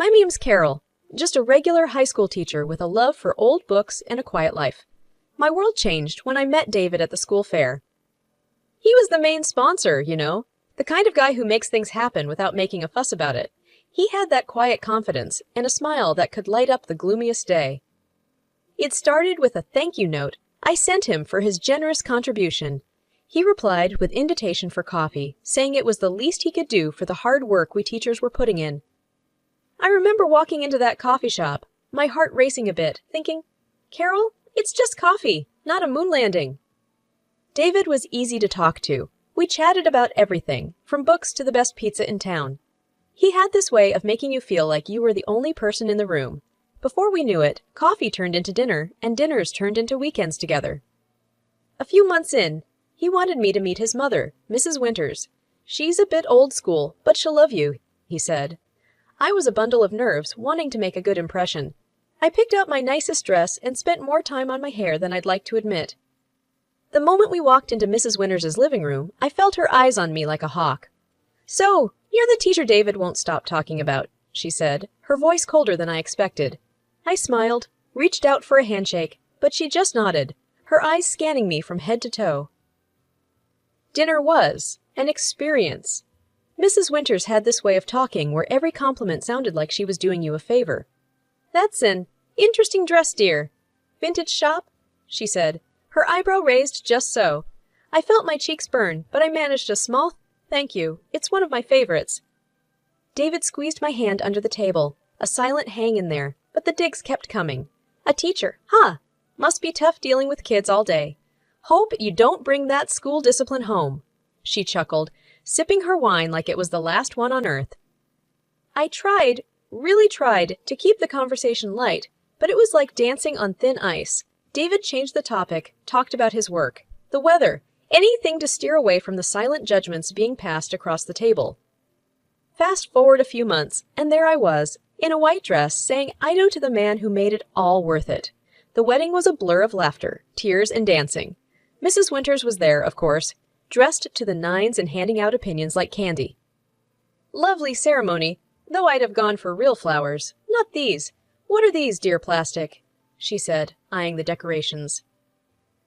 My name's Carol, just a regular high school teacher with a love for old books and a quiet life. My world changed when I met David at the school fair. He was the main sponsor, the kind of guy who makes things happen without making a fuss about it. He had that quiet confidence and a smile that could light up the gloomiest day. It started with a thank you note I sent him for his generous contribution. He replied with invitation for coffee, saying it was the least he could do for the hard work we teachers were putting in. I remember walking into that coffee shop, my heart racing a bit, thinking, Carol, it's just coffee, not a moon landing. David was easy to talk to. We chatted about everything, from books to the best pizza in town. He had this way of making you feel like you were the only person in the room. Before we knew it, coffee turned into dinner, and dinners turned into weekends together. A few months in, he wanted me to meet his mother, Mrs. Winters. She's a bit old school, but she'll love you, he said. I was a bundle of nerves, wanting to make a good impression. I picked out my nicest dress and spent more time on my hair than I'd like to admit. The moment we walked into Mrs. Winters' living room, I felt her eyes on me like a hawk. So, you're the teacher David won't stop talking about, she said, her voice colder than I expected. I smiled, reached out for a handshake, but she just nodded, her eyes scanning me from head to toe. Dinner was an experience. Mrs. Winters had this way of talking where every compliment sounded like she was doing you a favor. That's an interesting dress, dear. Vintage shop? She said, her eyebrow raised just so. I felt my cheeks burn, but I managed a small thank you. It's one of my favorites. David squeezed my hand under the table, a silent hang in there, but the digs kept coming. A teacher, huh? Must be tough dealing with kids all day. Hope you don't bring that school discipline home, she chuckled, sipping her wine like it was the last one on earth. I really tried, to keep the conversation light, but it was like dancing on thin ice. David changed the topic, talked about his work, the weather, anything to steer away from the silent judgments being passed across the table. Fast forward a few months, and there I was, in a white dress, saying "I do" to the man who made it all worth it. The wedding was a blur of laughter, tears, and dancing. Mrs. Winters was there, of course, dressed to the nines and handing out opinions like candy. Lovely ceremony, though I'd have gone for real flowers. Not these. What are these, dear plastic? She said, eyeing the decorations.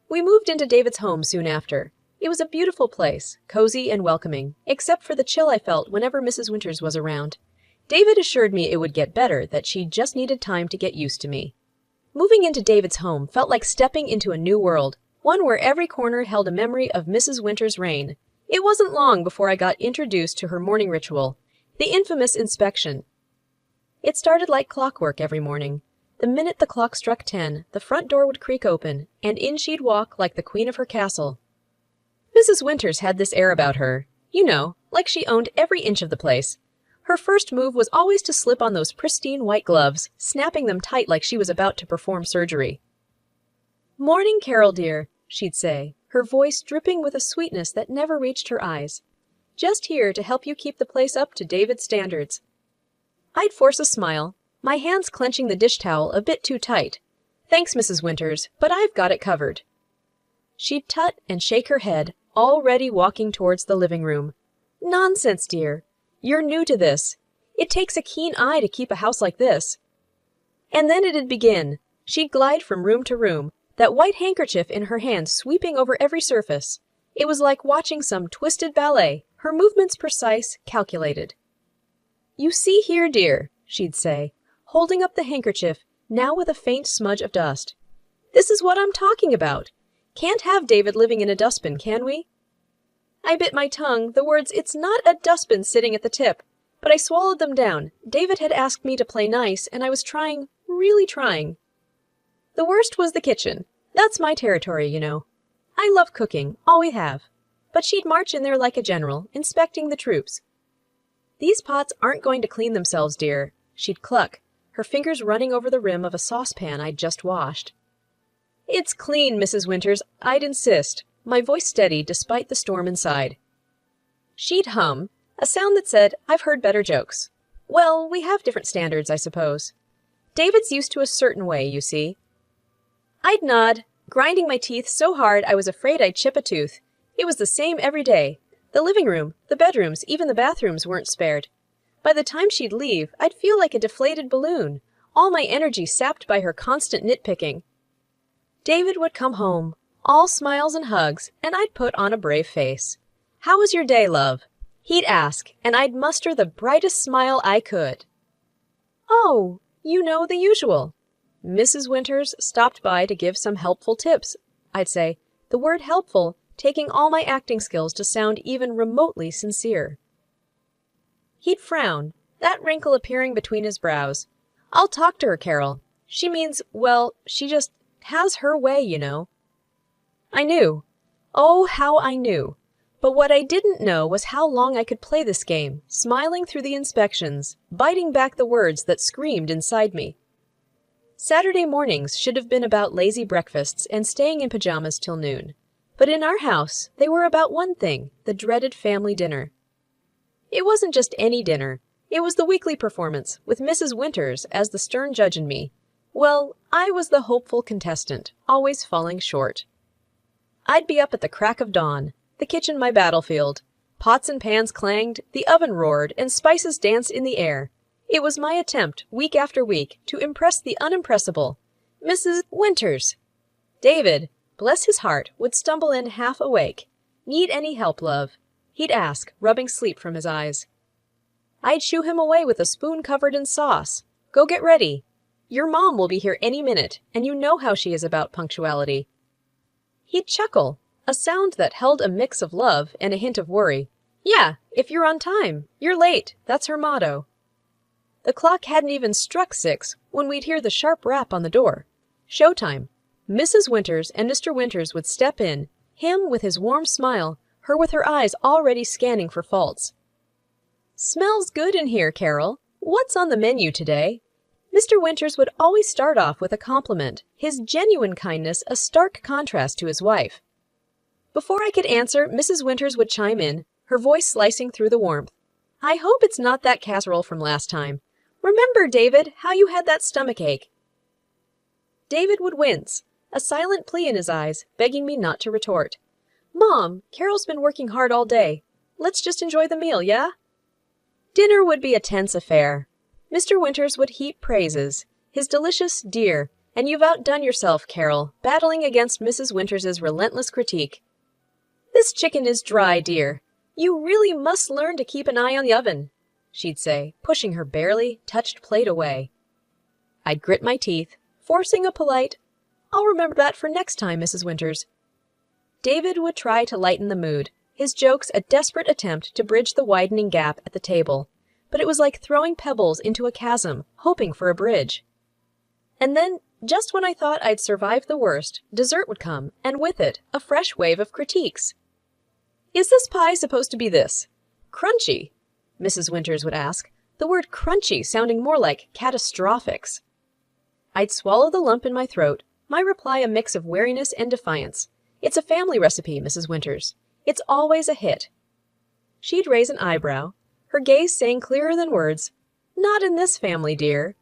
We moved into David's home soon after. It was a beautiful place, cozy and welcoming, except for the chill I felt whenever Mrs. Winters was around. David assured me it would get better, that she just needed time to get used to me. Moving into David's home felt like stepping into a new world, one where every corner held a memory of Mrs. Winters' reign. It wasn't long before I got introduced to her morning ritual, the infamous inspection. It started like clockwork every morning. The minute the clock struck 10, the front door would creak open, and in she'd walk like the queen of her castle. Mrs. Winters had this air about her, like she owned every inch of the place. Her first move was always to slip on those pristine white gloves, snapping them tight like she was about to perform surgery. "Morning, Carol, dear," she'd say, her voice dripping with a sweetness that never reached her eyes. "Just here to help you keep the place up to David's standards." I'd force a smile, my hands clenching the dish towel a bit too tight. "Thanks, Mrs. Winters, but I've got it covered." She'd tut and shake her head, already walking towards the living room. "Nonsense, dear. You're new to this. It takes a keen eye to keep a house like this." And then it'd begin. She'd glide from room to room, that white handkerchief in her hand sweeping over every surface. It was like watching some twisted ballet, her movements precise, calculated. "You see here, dear," she'd say, holding up the handkerchief, now with a faint smudge of dust. "This is what I'm talking about. Can't have David living in a dustbin, can we?" I bit my tongue, the words "it's not a dustbin" sitting at the tip, but I swallowed them down. David had asked me to play nice, and I was trying, really trying. The worst was the kitchen. That's my territory, I love cooking, always have. But she'd march in there like a general, inspecting the troops. "These pots aren't going to clean themselves, dear," she'd cluck, her fingers running over the rim of a saucepan I'd just washed. "It's clean, Mrs. Winters, I'd insist," my voice steady despite the storm inside. She'd hum, a sound that said, "I've heard better jokes." Well, we have different standards, I suppose. David's used to a certain way, you see. I'd nod, grinding my teeth so hard I was afraid I'd chip a tooth. It was the same every day. The living room, the bedrooms, even the bathrooms weren't spared. By the time she'd leave, I'd feel like a deflated balloon, all my energy sapped by her constant nitpicking. David would come home, all smiles and hugs, and I'd put on a brave face. "How was your day, love?" he'd ask, and I'd muster the brightest smile I could. "Oh, you know, the usual. Mrs. Winters stopped by to give some helpful tips," I'd say, the word helpful taking all my acting skills to sound even remotely sincere. He'd frown, that wrinkle appearing between his brows. "I'll talk to her, Carol. She means, well, she just has her way, you know." I knew. Oh, how I knew. But what I didn't know was how long I could play this game, smiling through the inspections, biting back the words that screamed inside me. Saturday mornings should have been about lazy breakfasts and staying in pajamas till noon. But in our house, they were about one thing, the dreaded family dinner. It wasn't just any dinner. It was the weekly performance, with Mrs. Winters as the stern judge and me. Well, I was the hopeful contestant, always falling short. I'd be up at the crack of dawn, the kitchen my battlefield. Pots and pans clanged, the oven roared, and spices danced in the air. It was my attempt, week after week, to impress the unimpressible, Mrs. Winters. David, bless his heart, would stumble in half awake. "Need any help, love?" he'd ask, rubbing sleep from his eyes. I'd shoo him away with a spoon covered in sauce. "Go get ready. Your mom will be here any minute, and you know how she is about punctuality." He'd chuckle, a sound that held a mix of love and a hint of worry. "Yeah, if you're on time. You're late. That's her motto." The clock hadn't even struck 6 when we'd hear the sharp rap on the door. Showtime. Mrs. Winters and Mr. Winters would step in, him with his warm smile, her with her eyes already scanning for faults. "Smells good in here, Carol. What's on the menu today?" Mr. Winters would always start off with a compliment, his genuine kindness a stark contrast to his wife. Before I could answer, Mrs. Winters would chime in, her voice slicing through the warmth. "I hope it's not that casserole from last time. Remember, David, how you had that stomachache?" David would wince, a silent plea in his eyes, begging me not to retort. "Mom, Carol's been working hard all day. Let's just enjoy the meal, yeah?" Dinner would be a tense affair. Mr. Winters would heap praises, his delicious "dear," and "you've outdone yourself, Carol," battling against Mrs. Winters's relentless critique. "This chicken is dry, dear. You really must learn to keep an eye on the oven," she'd say, pushing her barely touched plate away. I'd grit my teeth, forcing a polite, "I'll remember that for next time, Mrs. Winters." David would try to lighten the mood, his jokes a desperate attempt to bridge the widening gap at the table, but it was like throwing pebbles into a chasm, hoping for a bridge. And then, just when I thought I'd survived the worst, dessert would come, and with it, a fresh wave of critiques. "Is this pie supposed to be this? Crunchy?" Mrs. Winters would ask, the word crunchy sounding more like catastrophics. I'd swallow the lump in my throat, my reply a mix of wariness and defiance. "It's a family recipe, Mrs. Winters. It's always a hit." She'd raise an eyebrow, her gaze saying clearer than words, "Not in this family, dear."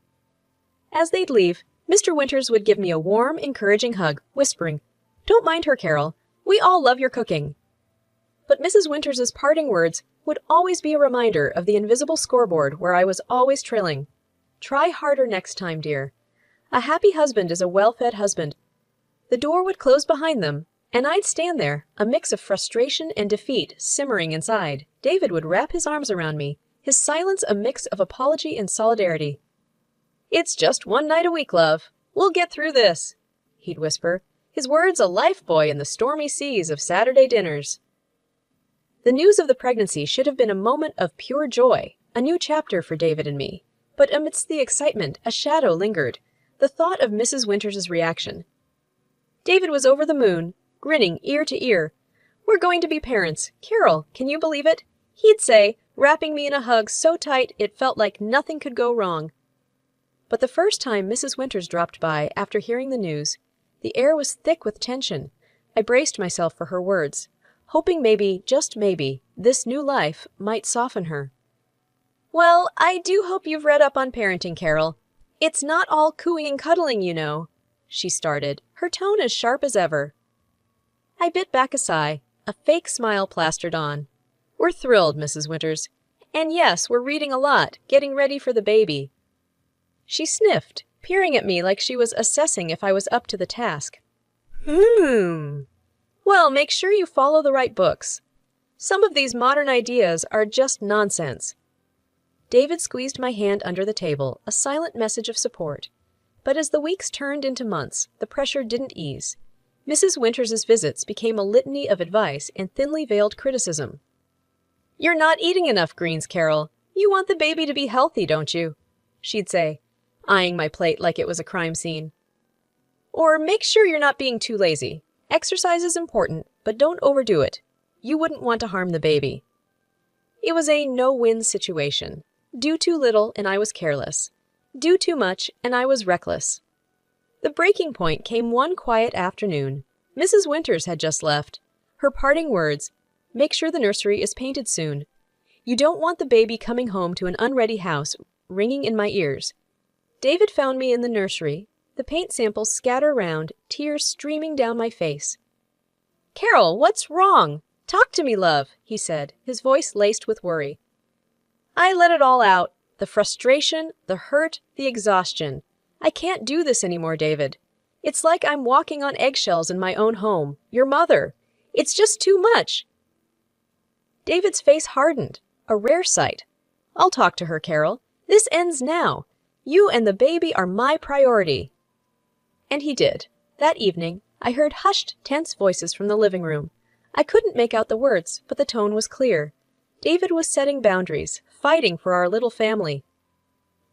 As they'd leave, Mr. Winters would give me a warm, encouraging hug, whispering, "Don't mind her, Carol. We all love your cooking." But Mrs. Winters's parting words would always be a reminder of the invisible scoreboard where I was always trilling. "Try harder next time, dear. A happy husband is a well-fed husband." The door would close behind them, and I'd stand there, a mix of frustration and defeat simmering inside. David would wrap his arms around me, his silence a mix of apology and solidarity. "It's just one night a week, love. We'll get through this," he'd whisper, his words a lifebuoy in the stormy seas of Saturday dinners. The news of the pregnancy should have been a moment of pure joy, a new chapter for David and me. But amidst the excitement, a shadow lingered, the thought of Mrs. Winters's reaction. David was over the moon, grinning ear to ear. "We're going to be parents. Carol, can you believe it?" he'd say, wrapping me in a hug so tight it felt like nothing could go wrong. But the first time Mrs. Winters dropped by after hearing the news, the air was thick with tension. I braced myself for her words, hoping maybe, just maybe, this new life might soften her. "Well, I do hope you've read up on parenting, Carol. It's not all cooing and cuddling, you know," she started, her tone as sharp as ever. I bit back a sigh, a fake smile plastered on. "We're thrilled, Mrs. Winters. And yes, we're reading a lot, getting ready for the baby." She sniffed, peering at me like she was assessing if I was up to the task. Well, make sure you follow the right books. Some of these modern ideas are just nonsense." David squeezed my hand under the table, a silent message of support. But as the weeks turned into months, the pressure didn't ease. Mrs. Winters's visits became a litany of advice and thinly veiled criticism. "You're not eating enough greens, Carol. You want the baby to be healthy, don't you?" she'd say, eyeing my plate like it was a crime scene. Or, "Make sure you're not being too lazy. Exercise is important, but don't overdo it. You wouldn't want to harm the baby." It was a no-win situation. Do too little and I was careless. Do too much and I was reckless. The breaking point came one quiet afternoon. Mrs. Winters had just left. Her parting words, "Make sure the nursery is painted soon. You don't want the baby coming home to an unready house," ringing in my ears. David found me in the nursery, the paint samples scatter around, tears streaming down my face. "Carol, what's wrong? Talk to me, love," he said, his voice laced with worry. I let it all out. The frustration, the hurt, the exhaustion. "I can't do this anymore, David. It's like I'm walking on eggshells in my own home. Your mother. It's just too much." David's face hardened, a rare sight. "I'll talk to her, Carol. This ends now. You and the baby are my priority." And he did. That evening, I heard hushed, tense voices from the living room. I couldn't make out the words, but the tone was clear. David was setting boundaries, fighting for our little family.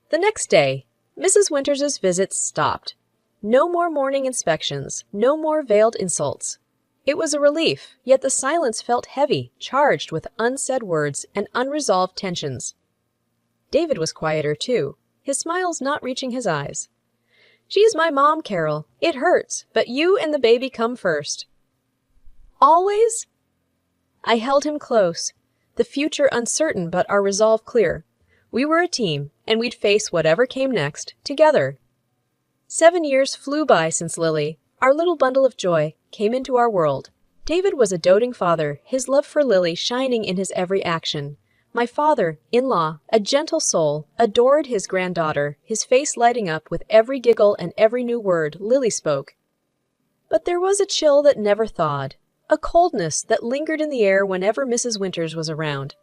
The next day, Mrs. Winters's visits stopped. No more morning inspections, no more veiled insults. It was a relief, yet the silence felt heavy, charged with unsaid words and unresolved tensions. David was quieter, too, his smiles not reaching his eyes. "She's my mom, Carol. It hurts, but you and the baby come first." "Always?" I held him close, the future uncertain but our resolve clear. We were a team, and we'd face whatever came next, together. 7 years flew by since Lily, our little bundle of joy, came into our world. David was a doting father, his love for Lily shining in his every action. My father, in-law, a gentle soul, adored his granddaughter, his face lighting up with every giggle and every new word Lily spoke. But there was a chill that never thawed, a coldness that lingered in the air whenever Mrs. Winters was around.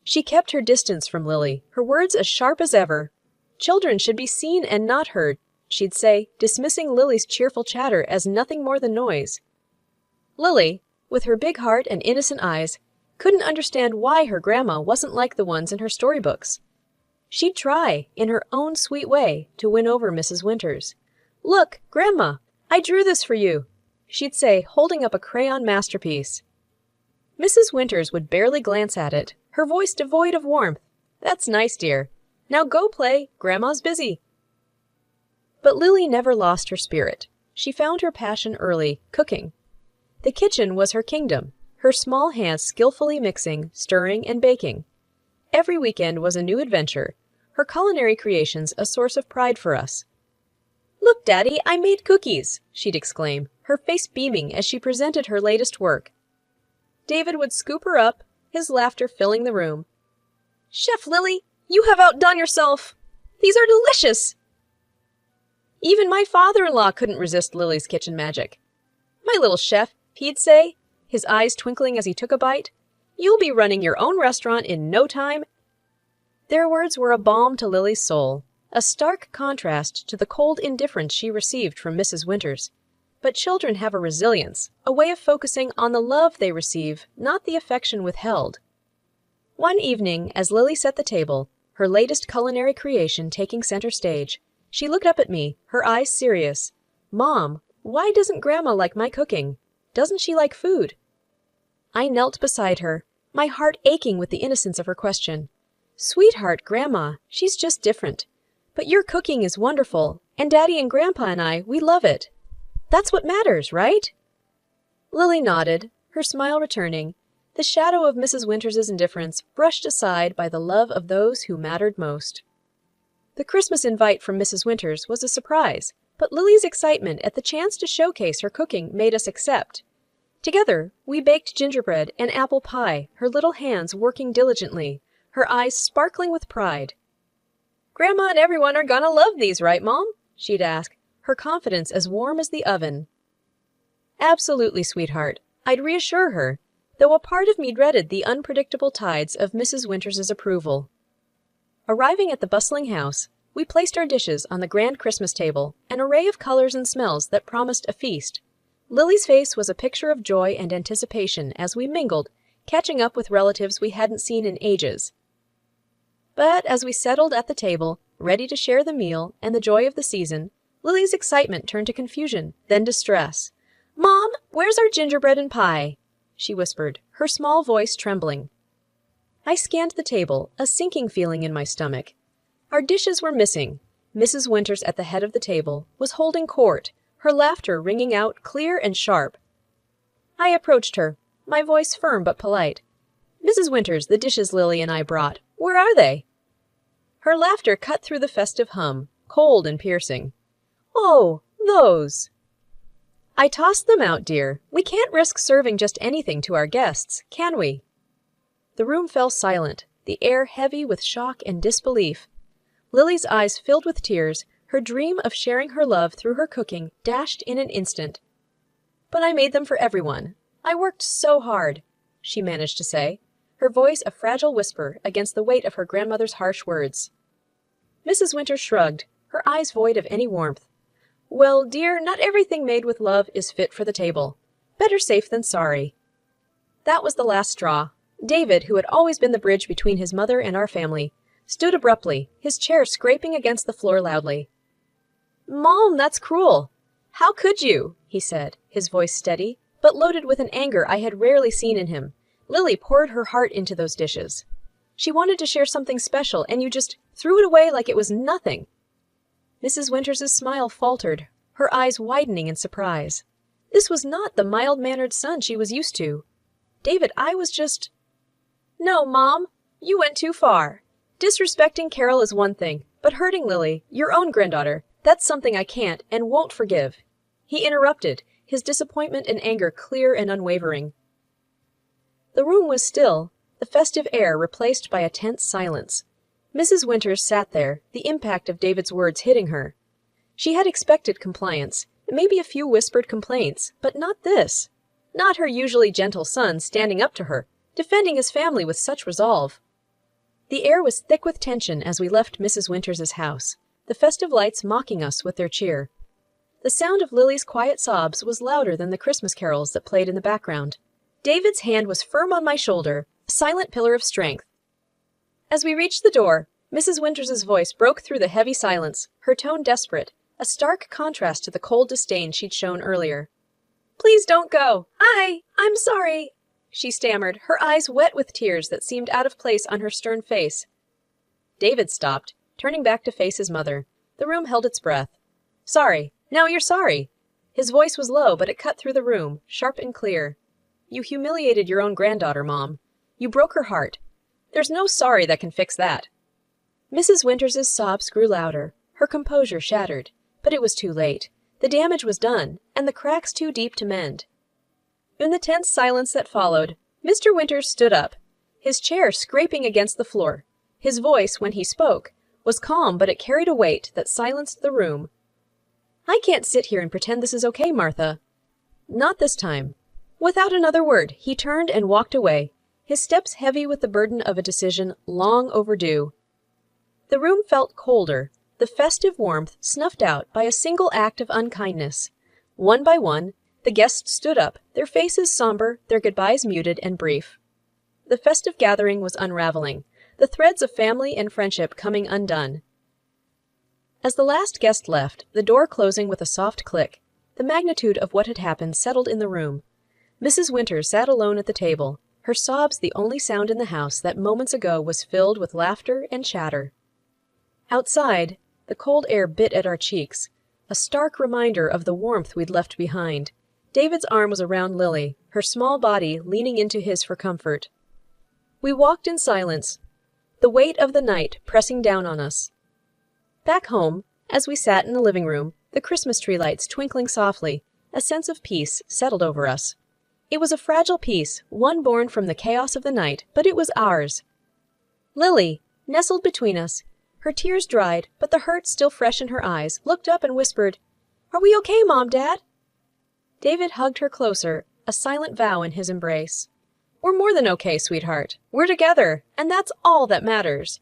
She kept her distance from Lily, her words as sharp as ever. "Children should be seen and not heard," she'd say, dismissing Lily's cheerful chatter as nothing more than noise. Lily, with her big heart and innocent eyes, couldn't understand why her grandma wasn't like the ones in her storybooks. She'd try, in her own sweet way, to win over Mrs. Winters. "Look, Grandma, I drew this for you," she'd say, holding up a crayon masterpiece. Mrs. Winters would barely glance at it, her voice devoid of warmth. "That's nice, dear. Now go play. Grandma's busy." But Lily never lost her spirit. She found her passion early, cooking. The kitchen was her kingdom, her small hands skillfully mixing, stirring, and baking. Every weekend was a new adventure, her culinary creations a source of pride for us. "Look, Daddy, I made cookies," she'd exclaim, her face beaming as she presented her latest work. David would scoop her up, his laughter filling the room. "Chef Lily, you have outdone yourself! These are delicious!" Even my father-in-law couldn't resist Lily's kitchen magic. "My little chef," he'd say, his eyes twinkling as he took a bite, "you'll be running your own restaurant in no time." Their words were a balm to Lily's soul, a stark contrast to the cold indifference she received from Mrs. Winters. But children have a resilience, a way of focusing on the love they receive, not the affection withheld. One evening, as Lily set the table, her latest culinary creation taking center stage, she looked up at me, her eyes serious. "Mom, why doesn't Grandma like my cooking? Doesn't she like food?" I knelt beside her, my heart aching with the innocence of her question. "Sweetheart, Grandma, she's just different. But your cooking is wonderful, and Daddy and Grandpa and I, we love it. That's what matters, right?" Lily nodded, her smile returning, the shadow of Mrs. Winters's indifference brushed aside by the love of those who mattered most. The Christmas invite from Mrs. Winters was a surprise, but Lily's excitement at the chance to showcase her cooking made us accept. Together, we baked gingerbread and apple pie, her little hands working diligently, her eyes sparkling with pride. "Grandma and everyone are gonna love these, right, Mom?" she'd ask, her confidence as warm as the oven. "Absolutely, sweetheart," I'd reassure her, though a part of me dreaded the unpredictable tides of Mrs. Winters's approval. Arriving at the bustling house, we placed our dishes on the grand Christmas table, an array of colors and smells that promised a feast. Lily's face was a picture of joy and anticipation as we mingled, catching up with relatives we hadn't seen in ages. But as we settled at the table, ready to share the meal and the joy of the season, Lily's excitement turned to confusion, then distress. "Mom, where's our gingerbread and pie?" she whispered, her small voice trembling. I scanned the table, a sinking feeling in my stomach. Our dishes were missing. Mrs. Winters at the head of the table was holding court, her laughter ringing out clear and sharp. I approached her, my voice firm but polite. "Mrs. Winters, the dishes Lily and I brought, where are they?" Her laughter cut through the festive hum, cold and piercing. "Oh, those." "I tossed them out, dear. We can't risk serving just anything to our guests, can we?" The room fell silent, the air heavy with shock and disbelief. Lily's eyes filled with tears, her dream of sharing her love through her cooking dashed in an instant. "But I made them for everyone. I worked so hard," she managed to say, her voice a fragile whisper against the weight of her grandmother's harsh words. Mrs. Winters shrugged, her eyes void of any warmth. "Well, dear, not everything made with love is fit for the table. Better safe than sorry." That was the last straw. David, who had always been the bridge between his mother and our family, stood abruptly, his chair scraping against the floor loudly. "Mom, that's cruel. How could you?" he said, his voice steady, but loaded with an anger I had rarely seen in him. "Lily poured her heart into those dishes. She wanted to share something special, and you just threw it away like it was nothing." Mrs. Winters's smile faltered, her eyes widening in surprise. This was not the mild-mannered son she was used to. "David, I was just—" "No, Mom, you went too far. Disrespecting Carol is one thing, but hurting Lily, your own granddaughter, that's something I can't and won't forgive." He interrupted, his disappointment and anger clear and unwavering. The room was still, the festive air replaced by a tense silence. Mrs. Winters sat there, the impact of David's words hitting her. She had expected compliance, maybe a few whispered complaints, but not this. Not her usually gentle son standing up to her, defending his family with such resolve. The air was thick with tension as we left Mrs. Winters's house, the festive lights mocking us with their cheer. The sound of Lily's quiet sobs was louder than the Christmas carols that played in the background. David's hand was firm on my shoulder, a silent pillar of strength. As we reached the door, Mrs. Winters's voice broke through the heavy silence, her tone desperate, a stark contrast to the cold disdain she'd shown earlier. "Please don't go. I'm sorry," she stammered, her eyes wet with tears that seemed out of place on her stern face. David stopped, turning back to face his mother. The room held its breath. "Sorry. Now you're sorry." His voice was low, but it cut through the room, sharp and clear. "You humiliated your own granddaughter, Mom. You broke her heart. There's no sorry that can fix that." Mrs. Winters's sobs grew louder, her composure shattered, but it was too late. The damage was done, and the cracks too deep to mend. In the tense silence that followed, Mr. Winters stood up, his chair scraping against the floor. His voice, when he spoke, was calm, but it carried a weight that silenced the room. "I can't sit here and pretend this is okay, Martha." "Not this time." Without another word, he turned and walked away, his steps heavy with the burden of a decision long overdue. The room felt colder, the festive warmth snuffed out by a single act of unkindness. One by one, the guests stood up, their faces somber, their goodbyes muted and brief. The festive gathering was unraveling, the threads of family and friendship coming undone. As the last guest left, the door closing with a soft click, the magnitude of what had happened settled in the room. Mrs. Winters sat alone at the table, her sobs the only sound in the house that moments ago was filled with laughter and chatter. Outside, the cold air bit at our cheeks, a stark reminder of the warmth we'd left behind. David's arm was around Lily, her small body leaning into his for comfort. We walked in silence, the weight of the night pressing down on us. Back home, as we sat in the living room, the Christmas tree lights twinkling softly, a sense of peace settled over us. It was a fragile peace, one born from the chaos of the night, but it was ours. Lily, nestled between us, her tears dried, but the hurt still fresh in her eyes, looked up and whispered, "Are we okay, Mom, Dad?" David hugged her closer, a silent vow in his embrace. "We're more than okay, sweetheart. We're together, and that's all that matters."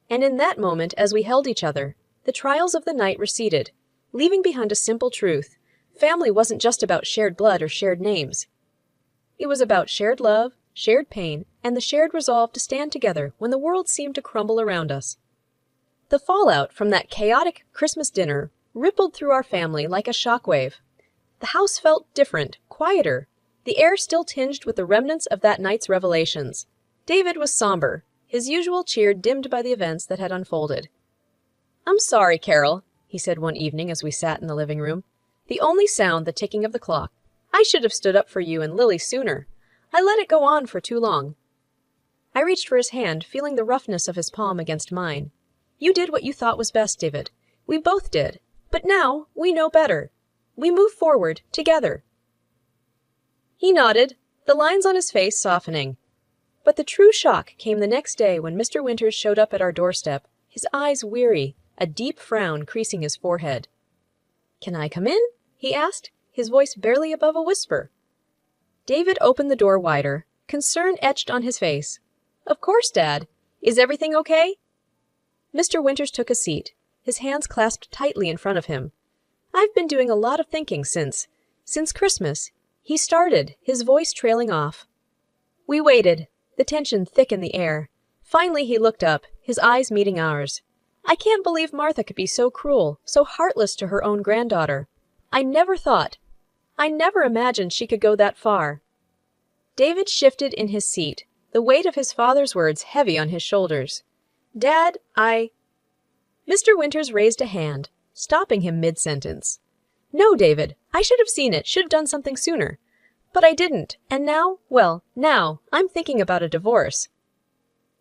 And in that moment, as we held each other, the trials of the night receded, leaving behind a simple truth. Family wasn't just about shared blood or shared names. It was about shared love, shared pain, and the shared resolve to stand together when the world seemed to crumble around us. The fallout from that chaotic Christmas dinner rippled through our family like a shockwave. The house felt different, quieter, the air still tinged with the remnants of that night's revelations. David was somber, his usual cheer dimmed by the events that had unfolded. "I'm sorry, Carol," he said one evening as we sat in the living room. The only sound the ticking of the clock. "I should have stood up for you and Lily sooner. I let it go on for too long." I reached for his hand, feeling the roughness of his palm against mine. "You did what you thought was best, David. We both did. But now we know better. We move forward together." He nodded, the lines on his face softening. But the true shock came the next day when Mr. Winters showed up at our doorstep, his eyes weary, a deep frown creasing his forehead. "Can I come in?" he asked, his voice barely above a whisper. David opened the door wider, concern etched on his face. "Of course, Dad. Is everything okay?" Mr. Winters took a seat, his hands clasped tightly in front of him. "I've been doing a lot of thinking since Christmas," he started, his voice trailing off. We waited, the tension thick in the air. Finally he looked up, his eyes meeting ours. "I can't believe Martha could be so cruel, so heartless to her own granddaughter. I never imagined she could go that far." David shifted in his seat, the weight of his father's words heavy on his shoulders. "Dad, Mr. Winters raised a hand, stopping him mid-sentence. "No, David, I should have seen it, should have done something sooner. But I didn't, and now I'm thinking about a divorce."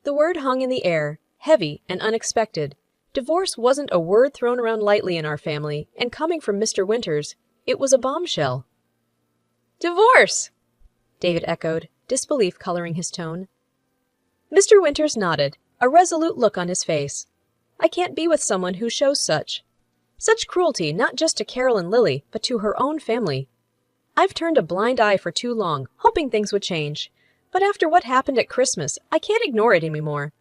The word hung in the air, heavy and unexpected. Divorce wasn't a word thrown around lightly in our family, and coming from Mr. Winters, it was a bombshell. "Divorce!" David echoed, disbelief coloring his tone. Mr. Winters nodded, a resolute look on his face. "I can't be with someone who shows such cruelty, not just to Carol and Lily, but to her own family. I've turned a blind eye for too long, hoping things would change. But after what happened at Christmas, I can't ignore it anymore."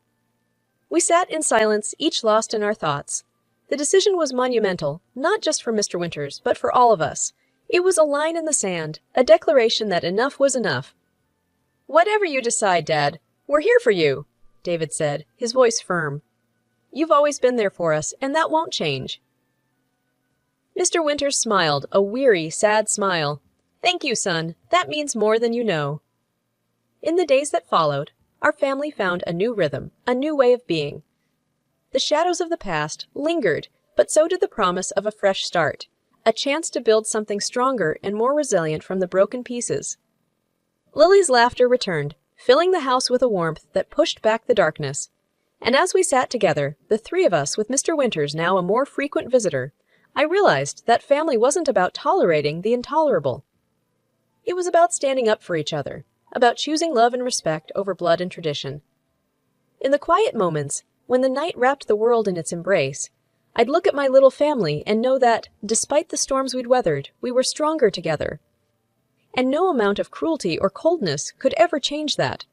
We sat in silence, each lost in our thoughts. The decision was monumental, not just for Mr. Winters, but for all of us. It was a line in the sand, a declaration that enough was enough. "Whatever you decide, Dad, we're here for you," David said, his voice firm. "You've always been there for us, and that won't change." Mr. Winters smiled, a weary, sad smile. "Thank you, son. That means more than you know." In the days that followed, our family found a new rhythm, a new way of being. The shadows of the past lingered, but so did the promise of a fresh start, a chance to build something stronger and more resilient from the broken pieces. Lily's laughter returned, filling the house with a warmth that pushed back the darkness. And as we sat together, the three of us with Mr. Winters now a more frequent visitor, I realized that family wasn't about tolerating the intolerable. It was about standing up for each other, about choosing love and respect over blood and tradition. In the quiet moments, when the night wrapped the world in its embrace, I'd look at my little family and know that, despite the storms we'd weathered, we were stronger together. And no amount of cruelty or coldness could ever change that.